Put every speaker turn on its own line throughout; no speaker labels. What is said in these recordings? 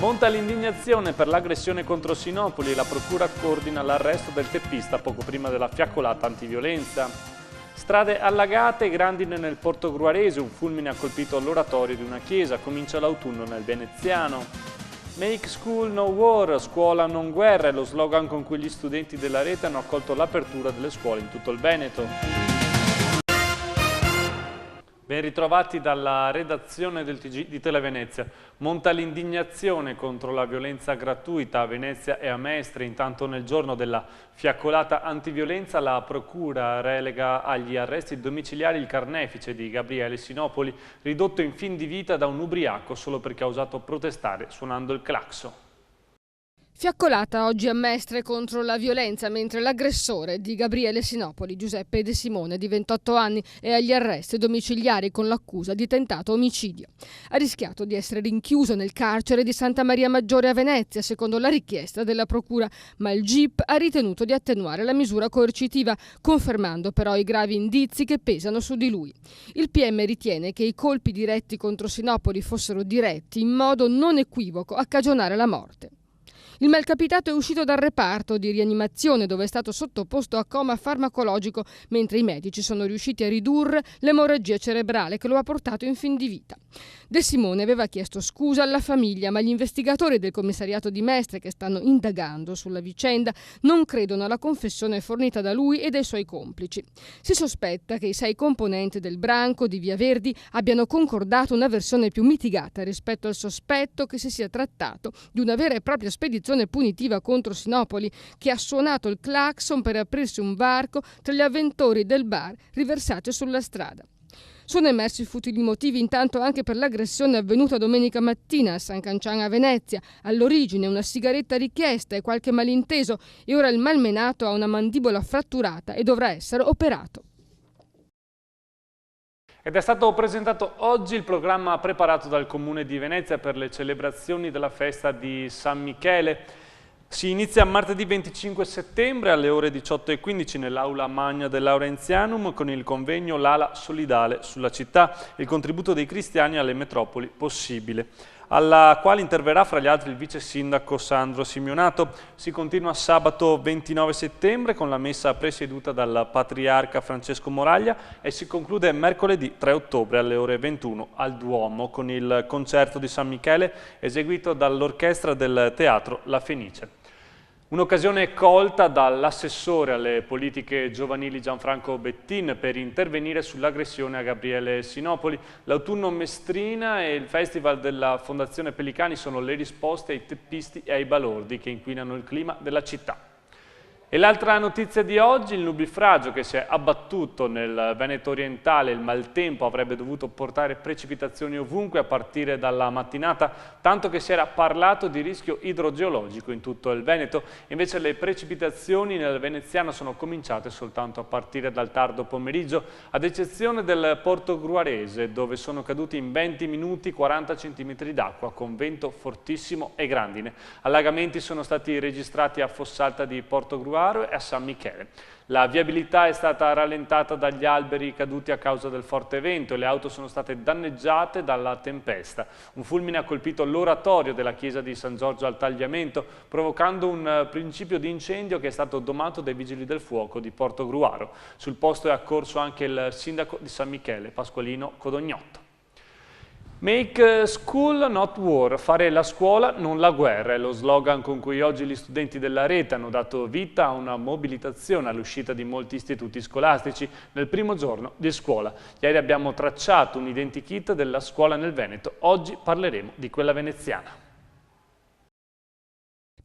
Monta l'indignazione per l'aggressione contro Sinopoli e la procura coordina l'arresto del teppista poco prima della fiaccolata antiviolenza. Strade allagate e grandine nel Portogruarese, un fulmine ha colpito l'oratorio di una chiesa, comincia l'autunno nel Veneziano. Make school no war, scuola non guerra, è lo slogan con cui gli studenti della rete hanno accolto l'apertura delle scuole in tutto il Veneto. Ben ritrovati dalla redazione del TG di Televenezia. Monta l'indignazione contro la violenza gratuita a Venezia e a Mestre. Intanto nel giorno della fiaccolata antiviolenza la procura relega agli arresti domiciliari il carnefice di Gabriele Sinopoli, ridotto in fin di vita da un ubriaco solo perché ha osato protestare suonando il clacson.
Fiaccolata oggi a Mestre contro la violenza, mentre l'aggressore di Gabriele Sinopoli, Giuseppe De Simone, di 28 anni, è agli arresti domiciliari con l'accusa di tentato omicidio. Ha rischiato di essere rinchiuso nel carcere di Santa Maria Maggiore a Venezia, secondo la richiesta della procura, ma il GIP ha ritenuto di attenuare la misura coercitiva, confermando però i gravi indizi che pesano su di lui. Il PM ritiene che i colpi diretti contro Sinopoli fossero diretti in modo non equivoco a cagionare la morte. Il malcapitato è uscito dal reparto di rianimazione dove è stato sottoposto a coma farmacologico, mentre i medici sono riusciti a ridurre l'emorragia cerebrale che lo ha portato in fin di vita. De Simone aveva chiesto scusa alla famiglia, ma gli investigatori del commissariato di Mestre, che stanno indagando sulla vicenda, non credono alla confessione fornita da lui e dai suoi complici. Si sospetta che i 6 componenti del branco di Via Verdi abbiano concordato una versione più mitigata rispetto al sospetto che si sia trattato di una vera e propria spedizione punitiva contro Sinopoli, che ha suonato il clacson per aprirsi un varco tra gli avventori del bar riversati sulla strada. Sono emersi futili motivi intanto anche per l'aggressione avvenuta domenica mattina a San Cancian a Venezia. All'origine una sigaretta richiesta e qualche malinteso, e ora il malmenato ha una mandibola fratturata e dovrà essere operato.
Ed è stato presentato oggi il programma preparato dal Comune di Venezia per le celebrazioni della festa di San Michele. Si inizia martedì 25 settembre alle ore 18:15 nell'Aula Magna del Laurenzianum con il convegno L'Ala Solidale sulla città, il contributo dei cristiani alle metropoli possibile, alla quale interverrà fra gli altri il vice sindaco Sandro Simionato. Si continua sabato 29 settembre con la messa presieduta dal patriarca Francesco Moraglia e si conclude mercoledì 3 ottobre alle ore 21 al Duomo con il concerto di San Michele eseguito dall'orchestra del Teatro La Fenice. Un'occasione colta dall'assessore alle politiche giovanili Gianfranco Bettin per intervenire sull'aggressione a Gabriele Sinopoli. L'autunno Mestrina e il festival della Fondazione Pelicani sono le risposte ai teppisti e ai balordi che inquinano il clima della città. E l'altra notizia di oggi, il nubifragio che si è abbattuto nel Veneto orientale. Il maltempo avrebbe dovuto portare precipitazioni ovunque a partire dalla mattinata, tanto che si era parlato di rischio idrogeologico in tutto il Veneto. Invece le precipitazioni nel Veneziano sono cominciate soltanto a partire dal tardo pomeriggio, ad eccezione del Portogruarese, dove sono caduti in 20 minuti 40 cm d'acqua con vento fortissimo e grandine. Allagamenti sono stati registrati a Fossalta di Portogruaro e a San Michele. La viabilità è stata rallentata dagli alberi caduti a causa del forte vento e le auto sono state danneggiate dalla tempesta. Un fulmine ha colpito l'oratorio della chiesa di San Giorgio al Tagliamento, provocando un principio di incendio che è stato domato dai vigili del fuoco di Portogruaro. Sul posto è accorso anche il sindaco di San Michele, Pasqualino Codognotto. Make school not war, fare la scuola non la guerra, è lo slogan con cui oggi gli studenti della rete hanno dato vita a una mobilitazione all'uscita di molti istituti scolastici nel primo giorno di scuola. Ieri abbiamo tracciato un identikit della scuola nel Veneto, oggi parleremo di quella veneziana.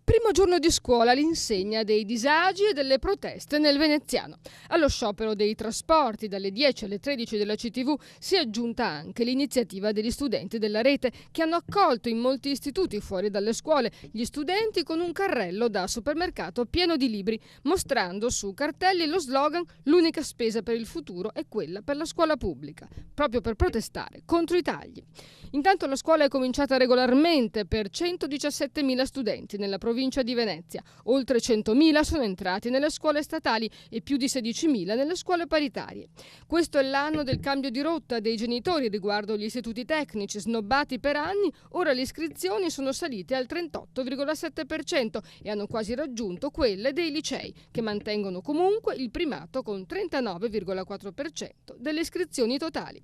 Primo giorno di scuola, l'insegna dei disagi e delle proteste nel veneziano. Allo sciopero dei trasporti dalle 10 alle 13 della CTV si è aggiunta anche l'iniziativa degli studenti della rete che hanno accolto in molti istituti fuori dalle scuole gli studenti con un carrello da supermercato pieno di libri, mostrando su cartelli lo slogan «L'unica spesa per il futuro è quella per la scuola pubblica», proprio per protestare contro i tagli. Intanto la scuola è cominciata regolarmente per 117.000 studenti nella provincia provincia di Venezia. Oltre 100.000 sono entrati nelle scuole statali e più di 16.000 nelle scuole paritarie. Questo è l'anno del cambio di rotta dei genitori riguardo gli istituti tecnici, snobbati per anni. Ora le iscrizioni sono salite al 38,7% e hanno quasi raggiunto quelle dei licei, che mantengono comunque il primato con 39,4% delle iscrizioni totali.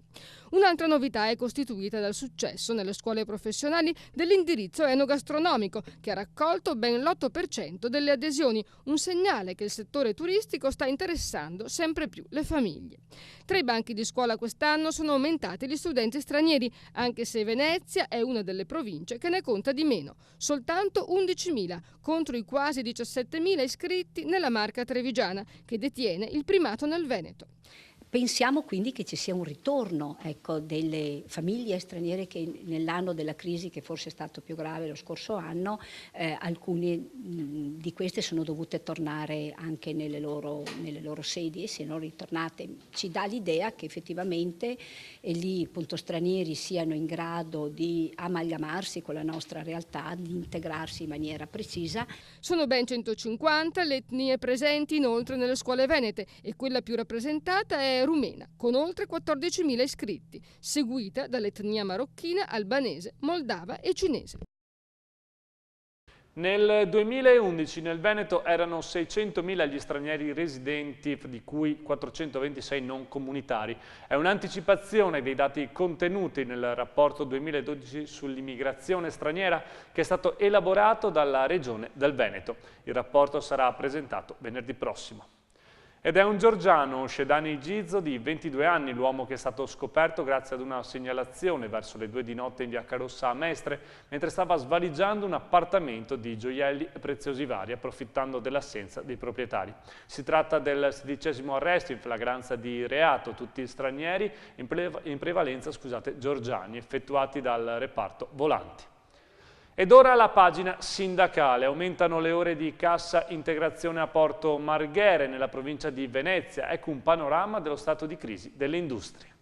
Un'altra novità è costituita dal successo nelle scuole professionali dell'indirizzo enogastronomico, che ha raccolto ben l'8% delle adesioni, un segnale che il settore turistico sta interessando sempre più le famiglie. Tra i banchi di scuola quest'anno sono aumentati gli studenti stranieri, anche se Venezia è una delle province che ne conta di meno, soltanto 11.000 contro i quasi 17.000 iscritti nella Marca Trevigiana, che detiene il primato nel Veneto.
Pensiamo quindi che ci sia un ritorno, delle famiglie straniere che nell'anno della crisi, che forse è stato più grave lo scorso anno, alcune di queste sono dovute tornare anche nelle loro sedi, e siano ritornate. Ci dà l'idea che effettivamente lì appunto stranieri siano in grado di amalgamarsi con la nostra realtà, di integrarsi in maniera precisa.
Sono ben 150 le etnie presenti inoltre nelle scuole venete e quella più rappresentata è rumena, con oltre 14.000 iscritti, seguita dall'etnia marocchina, albanese, moldava e cinese.
Nel 2011 nel Veneto erano 600.000 gli stranieri residenti, di cui 426 non comunitari. È un'anticipazione dei dati contenuti nel rapporto 2012 sull'immigrazione straniera che è stato elaborato dalla Regione del Veneto. Il rapporto sarà presentato venerdì prossimo. Ed è un georgiano, Shedani Gizzo, di 22 anni, l'uomo che è stato scoperto grazie ad una segnalazione verso le 2 di notte in via Carossa a Mestre, mentre stava svaligiando un appartamento di gioielli e preziosi vari, approfittando dell'assenza dei proprietari. Si tratta del 16° arresto in flagranza di reato, tutti stranieri, in prevalenza georgiani, effettuati dal reparto volanti. Ed ora la pagina sindacale. Aumentano le ore di cassa integrazione a Porto Marghera, nella provincia di Venezia. Ecco un panorama dello stato di crisi delle industrie.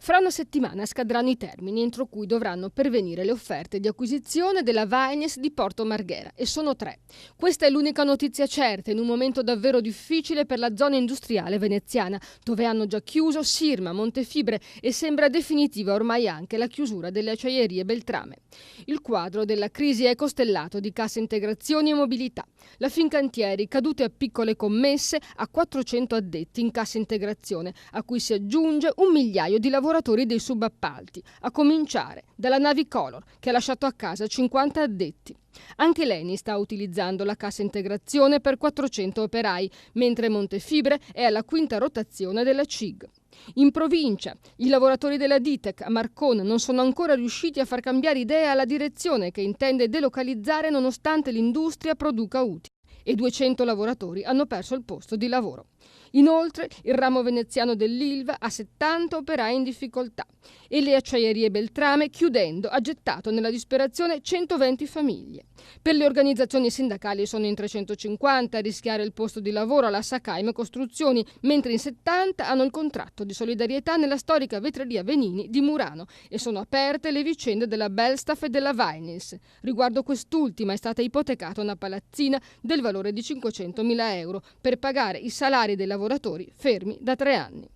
Fra una settimana scadranno i termini entro cui dovranno pervenire le offerte di acquisizione della Vaines di Porto Marghera, e sono 3. Questa è l'unica notizia certa in un momento davvero difficile per la zona industriale veneziana, dove hanno già chiuso Sirma, Montefibre e sembra definitiva ormai anche la chiusura delle acciaierie Beltrame. Il quadro della crisi è costellato di cassa integrazioni e mobilità. La Fincantieri cadute a piccole commesse a 400 addetti in cassa integrazione, a cui si aggiunge 1 migliaio di lavoratori dei subappalti, a cominciare dalla Navicolor, che ha lasciato a casa 50 addetti. Anche l'Eni sta utilizzando la cassa integrazione per 400 operai, mentre Montefibre è alla 5ª rotazione della CIG. In provincia, i lavoratori della Ditec a Marcon non sono ancora riusciti a far cambiare idea alla direzione, che intende delocalizzare nonostante l'industria produca utili, e 200 lavoratori hanno perso il posto di lavoro. Inoltre, il ramo veneziano dell'Ilva ha 70 operai in difficoltà e le acciaierie Beltrame, chiudendo, ha gettato nella disperazione 120 famiglie. Per le organizzazioni sindacali sono in 350 a rischiare il posto di lavoro alla Sakaim Costruzioni, mentre in 70 hanno il contratto di solidarietà nella storica vetreria Venini di Murano, e sono aperte le vicende della Belstaff e della Vaines. Riguardo quest'ultima è stata ipotecata una palazzina del valore di 500.000 euro per pagare i salari dei lavoratori fermi da 3 anni.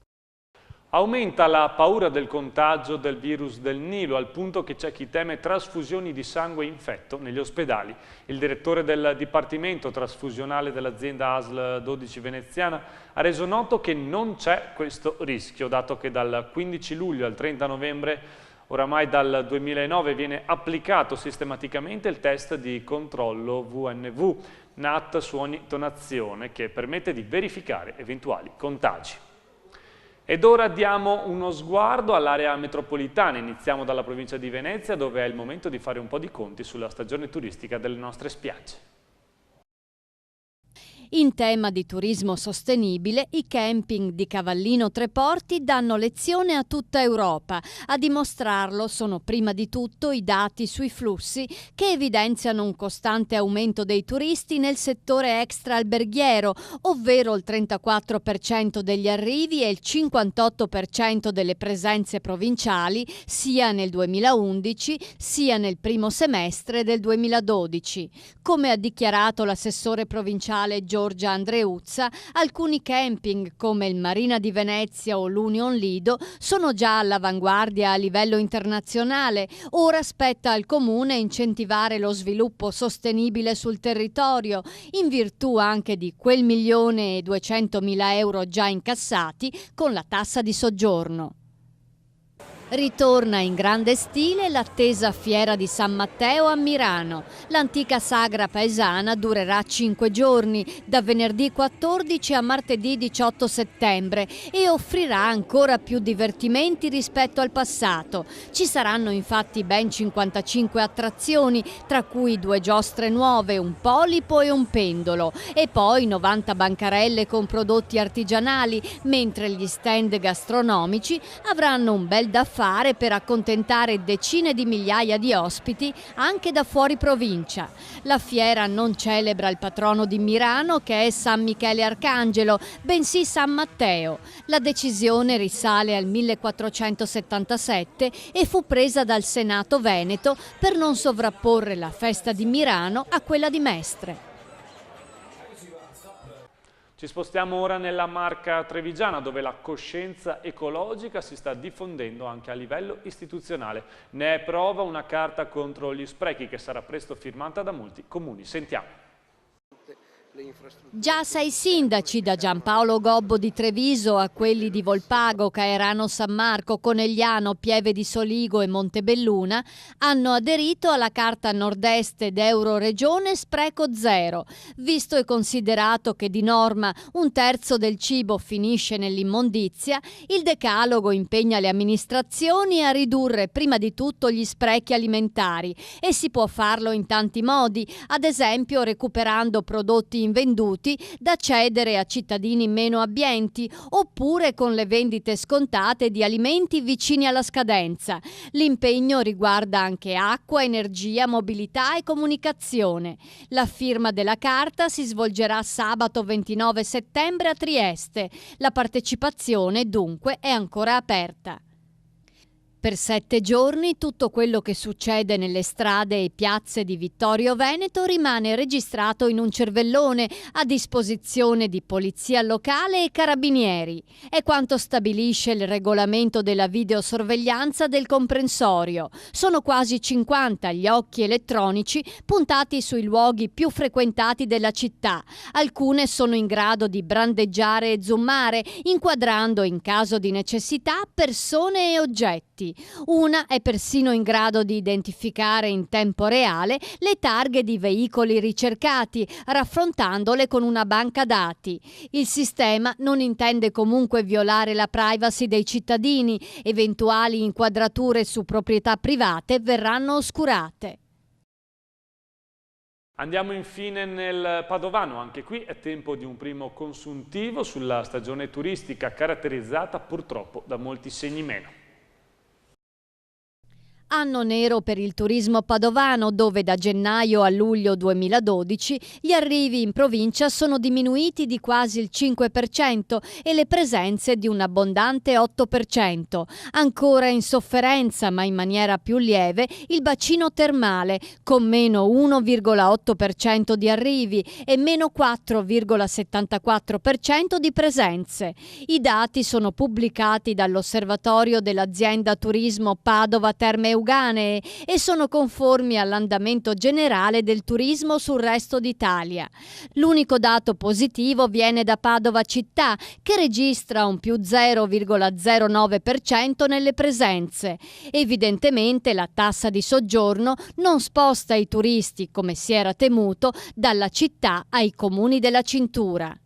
Aumenta la paura del contagio del virus del Nilo, al punto che c'è chi teme trasfusioni di sangue infetto negli ospedali. Il direttore del Dipartimento Trasfusionale dell'azienda ASL 12 veneziana ha reso noto che non c'è questo rischio, dato che dal 15 luglio al 30 novembre, oramai dal 2009, viene applicato sistematicamente il test di controllo VNV, NAT su ogni donazione, che permette di verificare eventuali contagi. Ed ora diamo uno sguardo all'area metropolitana. Iniziamo dalla provincia di Venezia, dove è il momento di fare un po' di conti sulla stagione turistica delle nostre spiagge.
In tema di turismo sostenibile, i camping di Cavallino Treporti danno lezione a tutta Europa. A dimostrarlo sono prima di tutto i dati sui flussi che evidenziano un costante aumento dei turisti nel settore extra-alberghiero, ovvero il 34% degli arrivi e il 58% delle presenze provinciali sia nel 2011 sia nel primo semestre del 2012. Come ha dichiarato l'assessore provinciale Giorgia Andreuzza, alcuni camping come il Marina di Venezia o l'Union Lido sono già all'avanguardia a livello internazionale. Ora spetta al Comune incentivare lo sviluppo sostenibile sul territorio, in virtù anche di quel 1.200.000 euro già incassati con la tassa di soggiorno. Ritorna in grande stile l'attesa Fiera di San Matteo a Mirano. L'antica sagra paesana durerà 5 giorni, da venerdì 14 a martedì 18 settembre, e offrirà ancora più divertimenti rispetto al passato. Ci saranno infatti ben 55 attrazioni, tra cui 2 giostre nuove, un polipo e un pendolo, e poi 90 bancarelle con prodotti artigianali, mentre gli stand gastronomici avranno un bel da fare per accontentare decine di migliaia di ospiti anche da fuori provincia. La fiera non celebra il patrono di Mirano, che è San Michele Arcangelo, bensì San Matteo. La decisione risale al 1477 e fu presa dal Senato Veneto per non sovrapporre la festa di Mirano a quella di Mestre.
Ci spostiamo ora nella Marca trevigiana, dove la coscienza ecologica si sta diffondendo anche a livello istituzionale. Ne è prova una carta contro gli sprechi che sarà presto firmata da molti comuni. Sentiamo.
Già 6 sindaci, da Giampaolo Gobbo di Treviso a quelli di Volpago, Caerano San Marco, Conegliano, Pieve di Soligo e Montebelluna, hanno aderito alla Carta Nord-Est ed Euroregione Spreco Zero. Visto e considerato che di norma 1/3 del cibo finisce nell'immondizia, il decalogo impegna le amministrazioni a ridurre prima di tutto gli sprechi alimentari, e si può farlo in tanti modi, ad esempio recuperando prodotti invenduti da cedere a cittadini meno abbienti, oppure con le vendite scontate di alimenti vicini alla scadenza. L'impegno riguarda anche acqua, energia, mobilità e comunicazione. La firma della carta si svolgerà sabato 29 settembre a Trieste. La partecipazione dunque è ancora aperta. Per 7 giorni tutto quello che succede nelle strade e piazze di Vittorio Veneto rimane registrato in un cervellone a disposizione di polizia locale e carabinieri. È quanto stabilisce il regolamento della videosorveglianza del comprensorio. Sono quasi 50 gli occhi elettronici puntati sui luoghi più frequentati della città. Alcune sono in grado di brandeggiare e zoomare, inquadrando in caso di necessità persone e oggetti. Una è persino in grado di identificare in tempo reale le targhe di veicoli ricercati, raffrontandole con una banca dati. Il sistema non intende comunque violare la privacy dei cittadini. Eventuali inquadrature su proprietà private verranno oscurate.
Andiamo infine nel Padovano. Anche qui è tempo di un primo consuntivo sulla stagione turistica, caratterizzata purtroppo da molti segni meno.
Anno nero per il turismo padovano, dove da gennaio a luglio 2012 gli arrivi in provincia sono diminuiti di quasi il 5% e le presenze di un abbondante 8%. Ancora in sofferenza, ma in maniera più lieve, il bacino termale, con meno 1,8% di arrivi e meno 4,74% di presenze. I dati sono pubblicati dall'Osservatorio dell'Azienda Turismo Padova Terme Euganee e sono conformi all'andamento generale del turismo sul resto d'Italia. L'unico dato positivo viene da Padova città, che registra un più 0,09% nelle presenze. Evidentemente la tassa di soggiorno non sposta i turisti, come si era temuto, dalla città ai comuni della cintura.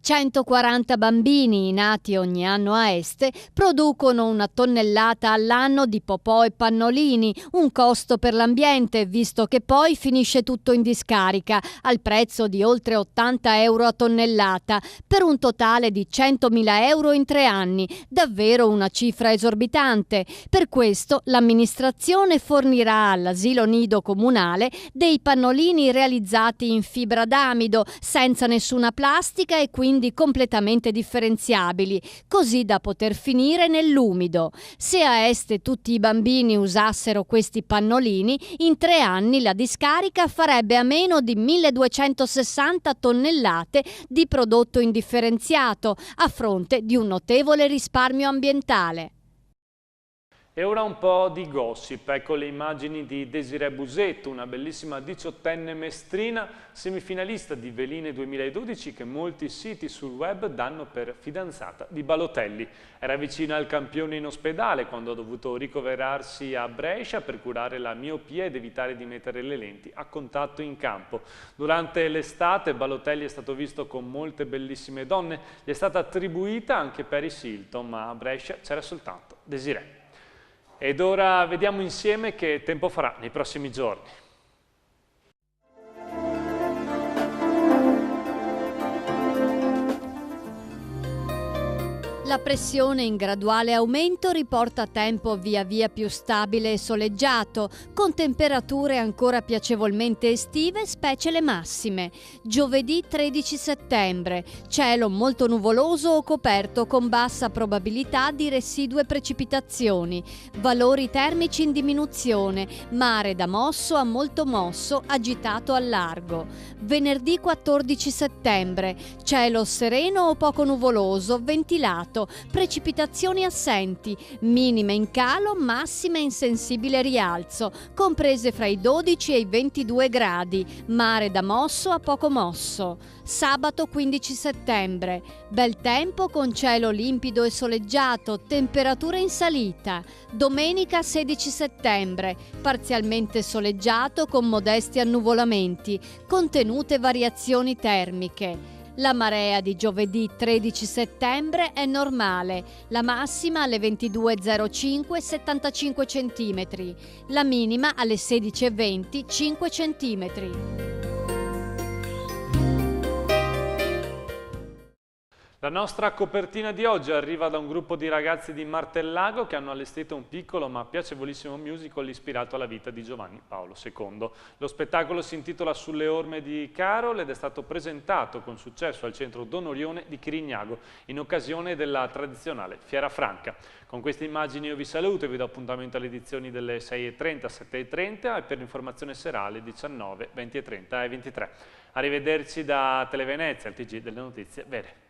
140 bambini nati ogni anno a Este producono 1 tonnellata all'anno di popò e pannolini, un costo per l'ambiente visto che poi finisce tutto in discarica al prezzo di oltre 80 euro a tonnellata, per un totale di 100.000 euro in 3 anni, davvero una cifra esorbitante. Per questo l'amministrazione fornirà all'asilo nido comunale dei pannolini realizzati in fibra d'amido, senza nessuna plastica e quindi completamente differenziabili, così da poter finire nell'umido. Se a Este tutti i bambini usassero questi pannolini, in 3 anni la discarica farebbe a meno di 1260 tonnellate di prodotto indifferenziato, a fronte di un notevole risparmio ambientale.
E ora un po' di gossip, ecco le immagini di Desirée Busetto, una bellissima 18enne mestrina, semifinalista di Veline 2012 che molti siti sul web danno per fidanzata di Balotelli. Era vicina al campione in ospedale quando ha dovuto ricoverarsi a Brescia per curare la miopia ed evitare di mettere le lenti a contatto in campo. Durante l'estate Balotelli è stato visto con molte bellissime donne, gli è stata attribuita anche Paris Hilton, ma a Brescia c'era soltanto Desirée. Ed ora vediamo insieme che tempo farà nei prossimi giorni.
La pressione in graduale aumento riporta tempo via via più stabile e soleggiato, con temperature ancora piacevolmente estive, specie le massime. Giovedì 13 settembre, cielo molto nuvoloso o coperto con bassa probabilità di residue precipitazioni. Valori termici in diminuzione, mare da mosso a molto mosso, agitato al largo. Venerdì 14 settembre, cielo sereno o poco nuvoloso, ventilato. Precipitazioni assenti, minime in calo, massime in sensibile rialzo, comprese fra i 12 e i 22 gradi, mare da mosso a poco mosso. Sabato 15 settembre, bel tempo con cielo limpido e soleggiato, temperature in salita. Domenica 16 settembre, parzialmente soleggiato con modesti annuvolamenti, contenute variazioni termiche. La marea di giovedì 13 settembre è normale, la massima alle 22.05 75 cm, la minima alle 16.20 5 cm.
La nostra copertina di oggi arriva da un gruppo di ragazzi di Martellago che hanno allestito un piccolo ma piacevolissimo musical ispirato alla vita di Giovanni Paolo II. Lo spettacolo si intitola Sulle orme di Carol ed è stato presentato con successo al centro Don Orione di Chirignago in occasione della tradizionale Fiera Franca. Con queste immagini io vi saluto e vi do appuntamento alle edizioni delle 6.30, 7.30 e per l'informazione serale 19, 20.30 e 23. Arrivederci da Televenezia, il TG delle notizie vere.